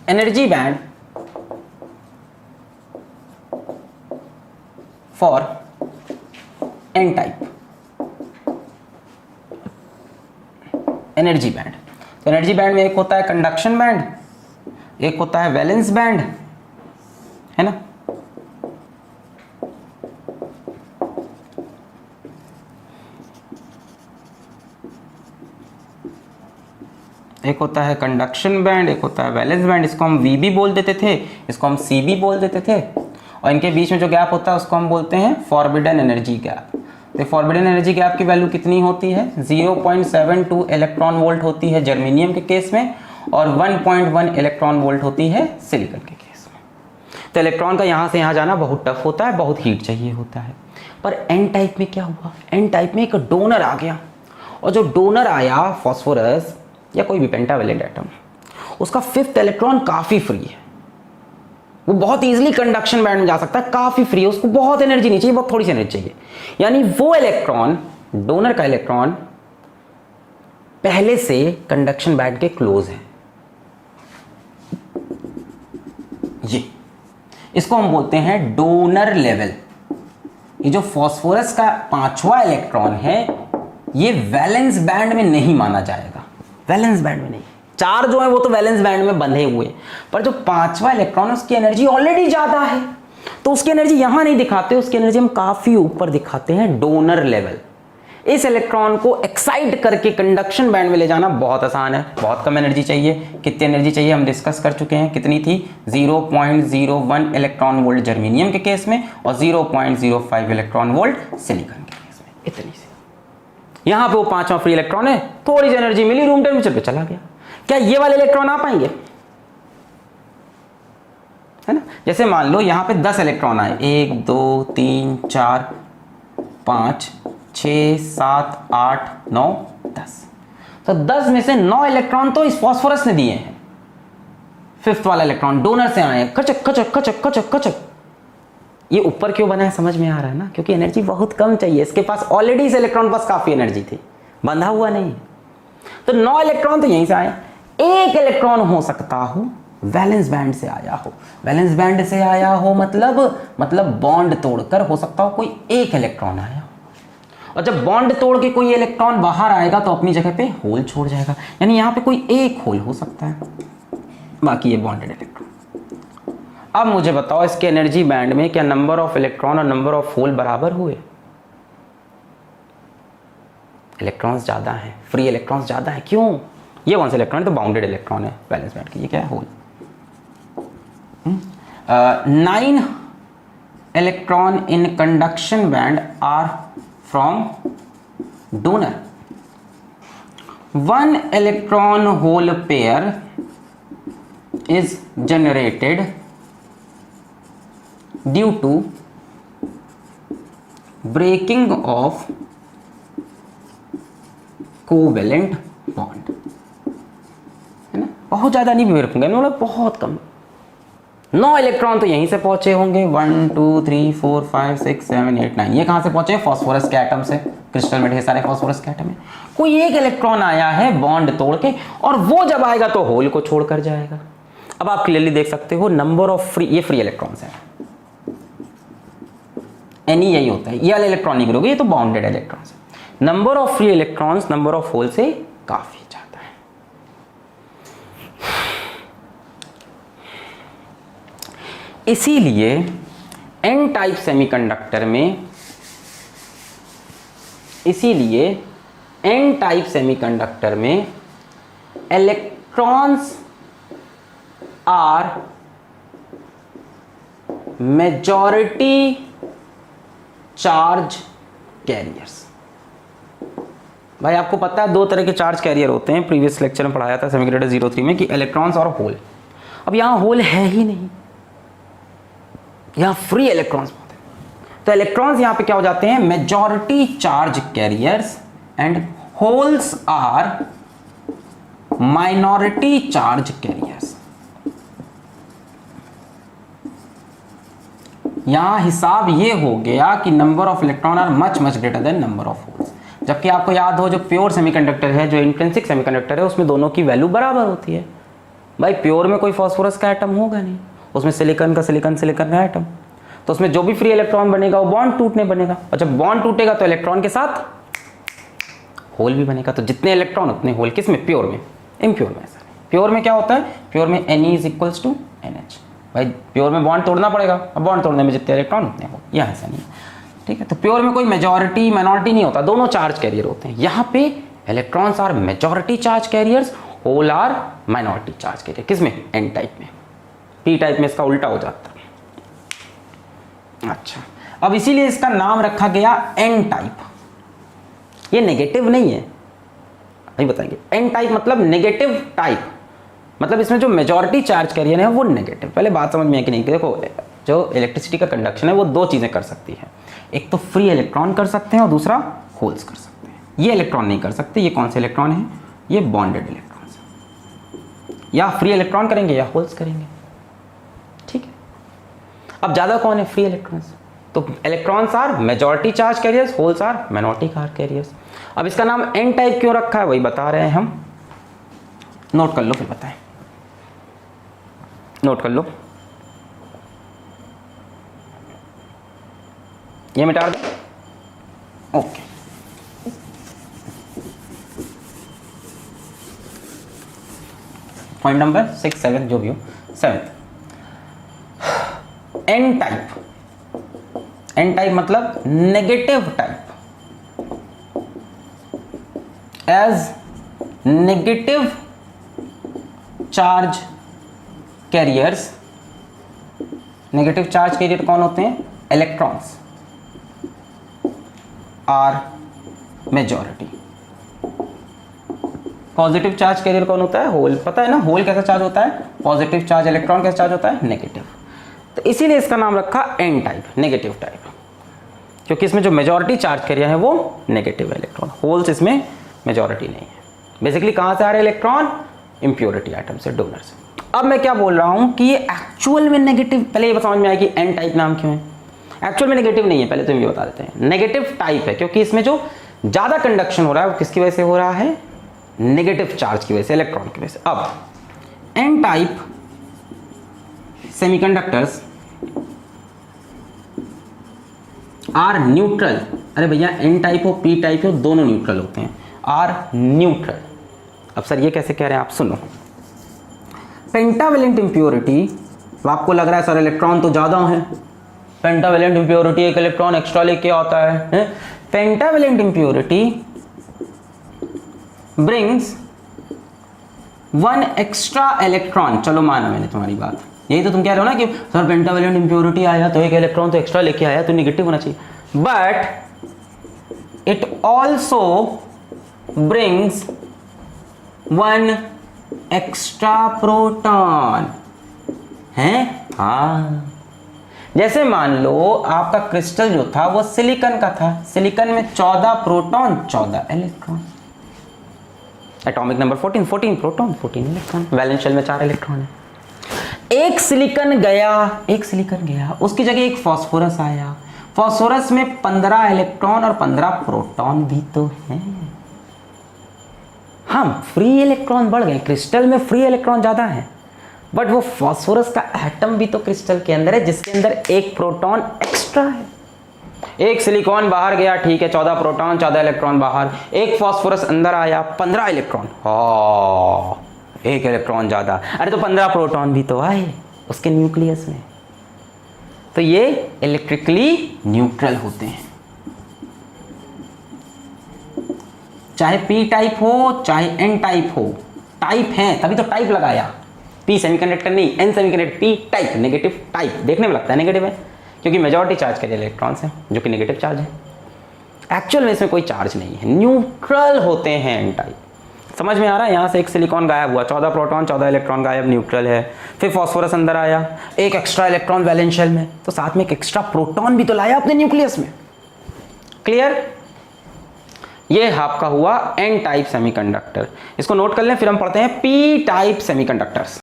Energy band for N type, energy band. तो energy band में एक होता है कंडक्शन बैंड, एक होता है वैलेंस बैंड, है ना। एक होता है कंडक्शन बैंड, एक होता है वैलेंस बैंड। इसको हम वी भी बोल देते थे, इसको हम सी भी बोल देते थे, और इनके बीच में जो गैप होता है उसको हम बोलते हैं फॉरबिडन एनर्जी गैप। तो फॉरबिडन एनर्जी गैप की वैल्यू कितनी होती है? 0.72 इलेक्ट्रॉन वोल्ट होती है जर्मेनियम के केस में, और 1.1 इलेक्ट्रॉन वोल्ट होती है सिलिकॉन के केस में। तो इलेक्ट्रॉन का यहाँ से यहाँ जाना बहुत टफ होता है, बहुत हीट चाहिए होता है। पर एन टाइप में क्या हुआ? एन टाइप में एक डोनर आ गया, और जो डोनर आया फॉस्फोरस या कोई भी पेंटावैलेंट एटम, उसका 5th इलेक्ट्रॉन काफ़ी फ्री है, वो बहुत इजीली कंडक्शन बैंड में जा सकता है, काफ़ी फ्री है, उसको बहुत एनर्जी नहीं चाहिए, बहुत थोड़ी सी एनर्जी चाहिए। यानी वो इलेक्ट्रॉन, डोनर का इलेक्ट्रॉन पहले से कंडक्शन बैंड के क्लोज है। ये इसको हम बोलते हैं डोनर लेवल। ये जो फास्फोरस का 5वां इलेक्ट्रॉन है, ये वैलेंस बैंड में नहीं माना जाएगा, वैलेंस बैंड में नहीं। 4 जो है वो तो वैलेंस बैंड में बंधे हुए, पर जो 5वां इलेक्ट्रॉन है उसकी एनर्जी ऑलरेडी ज्यादा है, तो उसकी एनर्जी यहां नहीं दिखाते, उसकी एनर्जी हम काफी ऊपर दिखाते हैं, डोनर लेवल। इस इलेक्ट्रॉन को एक्साइट करके कंडक्शन बैंड में ले जाना बहुत आसान है, बहुत कम एनर्जी चाहिए। कितनी एनर्जी चाहिए हम डिस्कस कर चुके हैं, कितनी थी? 0.01 इलेक्ट्रॉन वोल्ट जर्मेनियम के केस में, और 0.05 इलेक्ट्रॉन वोल्ट सिलिकॉन के केस में, इतनी सी। यहां पे वो 5वां फ्री इलेक्ट्रॉन है, थोड़ी सी एनर्जी मिली, रूम टेम्परेचर पे चला गया। क्या ये वाले इलेक्ट्रॉन आ पाएंगे? है ना। जैसे मान लो यहां पे 10 इलेक्ट्रॉन आए, 1 2 3 4 5 6 7 8 9 10। तो 10 में से 9 इलेक्ट्रॉन तो इस फास्फोरस ने दिए हैं, 5th वाला इलेक्ट्रॉन डोनर से आए हैं, कचक कचक कचक कचक कचक। ये ऊपर क्यों बना है समझ में आ रहा है ना, क्योंकि एनर्जी बहुत कम चाहिए, इसके पास ऑलरेडी इस इलेक्ट्रॉन पास काफी एनर्जी थी, बंधा हुआ नहीं। तो 9 इलेक्ट्रॉन तो यहीं से आए। एक इलेक्ट्रॉन हो सकता हो वैलेंस बैंड से आया हो, वैलेंस बैंड से आया हो मतलब बॉन्ड तोड़कर हो सकता हो कोई एक इलेक्ट्रॉन आया हो। और जब बॉन्ड तोड़ के कोई इलेक्ट्रॉन बाहर आएगा तो अपनी जगह पे होल छोड़ जाएगा, यानी यहां पे कोई एक होल हो सकता है, बाकी ये बॉन्डेड इलेक्ट्रॉन। अब मुझे बताओ इसके एनर्जी बैंड में क्या नंबर ऑफ इलेक्ट्रॉन और नंबर ऑफ होल बराबर हुए? इलेक्ट्रॉन्स ज्यादा हैं, फ्री इलेक्ट्रॉन्स ज्यादा हैं। क्यों? ये कौन सा इलेक्ट्रॉन है? तो बाउंडेड इलेक्ट्रॉन है वैलेंस बैंड की। ये क्या है? Hole. 9 electron in conduction band are from donor. 1 electron hole pair is generated due to breaking of covalent bond, है ना। बहुत ज्यादा नहीं ब्रेक होंगे, मतलब बहुत कम। 9 इलेक्ट्रॉन तो यहीं से पहुंचे होंगे, 1 2 3 4 5 6 7 8 9। ये कहां से पहुंचे? फास्फोरस के एटम से। क्रिस्टल में ढेर सारे फास्फोरस के एटम है, कोई एक इलेक्ट्रॉन आया है बॉन्ड तोड़ के, और वो जब आएगा तो होल को छोड़कर जाएगा। अब आप क्लियरली देख सकते हो नंबर ऑफ फ्री, ये फ्री इलेक्ट्रॉन्स है, एनी यही होता है, ये वाले इलेक्ट्रॉन नहीं गिरोगे, ये तो बाउंडेड इलेक्ट्रॉन्स है। Number of free electrons number of hole से काफी ज्यादा है। इसीलिए एन टाइप सेमीकंडक्टर में, इसीलिए एन टाइप सेमीकंडक्टर में electrons are majority charge carriers. भाई आपको पता है 2 तरह के चार्ज कैरियर होते हैं, प्रीवियस लेक्चर में पढ़ाया था सेमीकंडक्टर 03 में, कि इलेक्ट्रॉन्स और होल। अब यहां होल है ही नहीं, यहां फ्री इलेक्ट्रॉन्स होते हैं। तो इलेक्ट्रॉन्स यहां पे क्या हो जाते हैं? Majority charge carriers, and holes are minority charge carriers. यहां हिसाब ये हो गया कि number of electron are much much greater than number of holes. जबकि आपको याद हो जो प्योर सेमीकंडक्टर है, जो इंट्रिंसिक सेमीकंडक्टर है, उसमें दोनों की वैल्यू बराबर होती है। भाई प्योर में कोई फास्फोरस का एटम होगा नहीं, उसमें सिलिकॉन का एटम, तो उसमें जो भी फ्री इलेक्ट्रॉन बनेगा वो बॉन्ड टूटने बनेगा, और जब बॉन्ड टूटेगा तो इलेक्ट्रॉन के साथ होल भी बनेगा। तो जितने इलेक्ट्रॉन उतने होल, किसमें? प्योर में। इम्प्योर में ऐसा नहीं। प्योर में क्या होता है? प्योर में Ne is equals to NH। भाई प्योर में बॉन्ड तोड़ना पड़ेगा, अब बॉन्ड तोड़ने में जितने इलेक्ट्रॉन उतने होल, यहाँ ऐसा नहीं है, ठीक है। तो प्योर में कोई मेजॉरिटी माइनॉरिटी नहीं होता, दोनों चार्ज कैरियर होते हैं। यहाँ पे electrons are majority charge carriers, hole are minority charge carrier. किसमें? N टाइप में। P टाइप में इसका उल्टा हो जाता है। अच्छा, अब इसीलिए इसका नाम रखा गया N टाइप। ये नेगेटिव नहीं है, अभी बताएंगे। N टाइप मतलब नेगेटिव टाइप, मतलब इसमें जो मेजॉरिटी चार्ज कैरियर है वो नेगेटिव। पहले बात समझ में है कि नहीं? देखो, जो इलेक्ट्रिसिटी का कंडक्शन है वो दो चीजें कर सकती है, एक तो फ्री इलेक्ट्रॉन कर सकते हैं और दूसरा होल्स कर सकते हैं। ये इलेक्ट्रॉन नहीं कर सकते। ये कौन से इलेक्ट्रॉन है? ये बॉन्डेड इलेक्ट्रॉन है। या फ्री इलेक्ट्रॉन करेंगे या होल्स करेंगे, ठीक है। अब ज्यादा कौन है? Free electrons. तो electrons are majority charge carriers, holes are minority charge carriers. अब इसका नाम N टाइप क्यों रखा है वही बता रहे हैं हम, नोट कर लो फिर बताएं। नोट कर लो, ये मिटा दो, ओके। पॉइंट नंबर 6, 7 जो भी हो, 7 N टाइप। N टाइप मतलब negative type. As negative charge carriers, negative charge carrier कौन होते हैं? Electrons are majority. Positive charge carrier कौन होता है? होल। पता है ना होल कैसा चार्ज होता है? Positive charge. इलेक्ट्रॉन कैसा चार्ज होता है? नेगेटिव। तो इसीलिए इसका नाम रखा N टाइप, नेगेटिव टाइप, क्योंकि इसमें जो मेजॉरिटी चार्ज कैरियर है वो नेगेटिव है इलेक्ट्रॉन, होल्स इसमें मेजॉरिटी नहीं है। बेसिकली कहां से आ रहे इलेक्ट्रॉन? इम्प्योरिटी आइटम से, डोनर से। अब मैं क्या बोल रहा हूं कि ये एक्चुअल में नेगेटिव, पहले ये समझ में आया कि N टाइप नाम क्यों है। एक्चुअल में नेगेटिव नहीं है, पहले तो ये बता देते हैं। नेगेटिव टाइप है क्योंकि इसमें जो ज्यादा कंडक्शन हो रहा है वो किसकी वजह से हो रहा है? नेगेटिव चार्ज की वजह से, इलेक्ट्रॉन की वजह से। अब N type semiconductors are neutral. अरे भैया N टाइप हो P टाइप हो दोनों न्यूट्रल होते हैं, आर न्यूट्रल। अब सर ये कैसे कह रहे हैं आप? सुनो, पेंटावेलेंट इंप्योरिटी, आपको लग रहा है सर इलेक्ट्रॉन तो ज्यादा है, पेंटावेलेंट इंप्योरिटी एक इलेक्ट्रॉन एक्स्ट्रा लेके आता है। Pentavalent impurity brings 1 extra electron. चलो माना मैंने तुम्हारी बात, यही तो तुम कह रहे हो ना कि सर पेंटावेलेंट इंप्योरिटी आया तो एक इलेक्ट्रॉन तो एक्स्ट्रा लेके आया तो नेगेटिव होना चाहिए, but it also brings 1 extra proton है। हाँ, जैसे मान लो आपका क्रिस्टल जो था वो सिलिकॉन का था, सिलिकॉन में 14 proton 14 electron, atomic number 14 14 proton 14 electron, valence shell में 4 इलेक्ट्रॉन है। एक सिलिकॉन गया, उसकी जगह एक फास्फोरस आया, फास्फोरस में 15 इलेक्ट्रॉन और 15 प्रोटॉन भी तो हैं। हम फ्री इलेक्ट्रॉन बढ़ गए, क्रिस्टल में फ्री इलेक्ट्रॉन ज्यादा है, बट वो फास्फोरस का एटम भी तो क्रिस्टल के अंदर है जिसके अंदर एक प्रोटॉन एक्स्ट्रा है। एक सिलिकॉन बाहर गया, ठीक है, 14 प्रोटॉन 14 इलेक्ट्रॉन बाहर, एक फास्फोरस अंदर आया 15 इलेक्ट्रॉन, एक इलेक्ट्रॉन ज्यादा, अरे तो 15 प्रोटॉन भी तो आए उसके न्यूक्लियस में। तो ये इलेक्ट्रिकली न्यूट्रल होते हैं, चाहे P टाइप हो चाहे N टाइप हो, टाइप है तभी तो टाइप लगाया। P सेमीकंडक्टर नहीं, N semiconductor, P type, negative type. देखने में लगता है नेगेटिव है क्योंकि मेजॉरिटी चार्ज के इलेक्ट्रॉन्स हैं जो कि नेगेटिव चार्ज है, एक्चुअल में इसमें कोई चार्ज नहीं है, न्यूट्रल होते हैं N टाइप। समझ में आ रहा है? यहाँ से एक सिलिकॉन गायब हुआ, 14 प्रोटॉन 14 इलेक्ट्रॉन गायब, न्यूट्रल है। फिर फास्फोरस अंदर आया, एक एक्स्ट्रा इलेक्ट्रॉन वैलेंस शेल में, तो साथ में एक एक्स्ट्रा प्रोटॉन भी तो लाया अपने न्यूक्लियस में। क्लियर? ये आपका हुआ N टाइप सेमीकंडक्टर, इसको नोट कर लें, फिर हम पढ़ते हैं P टाइप सेमीकंडक्टर्स।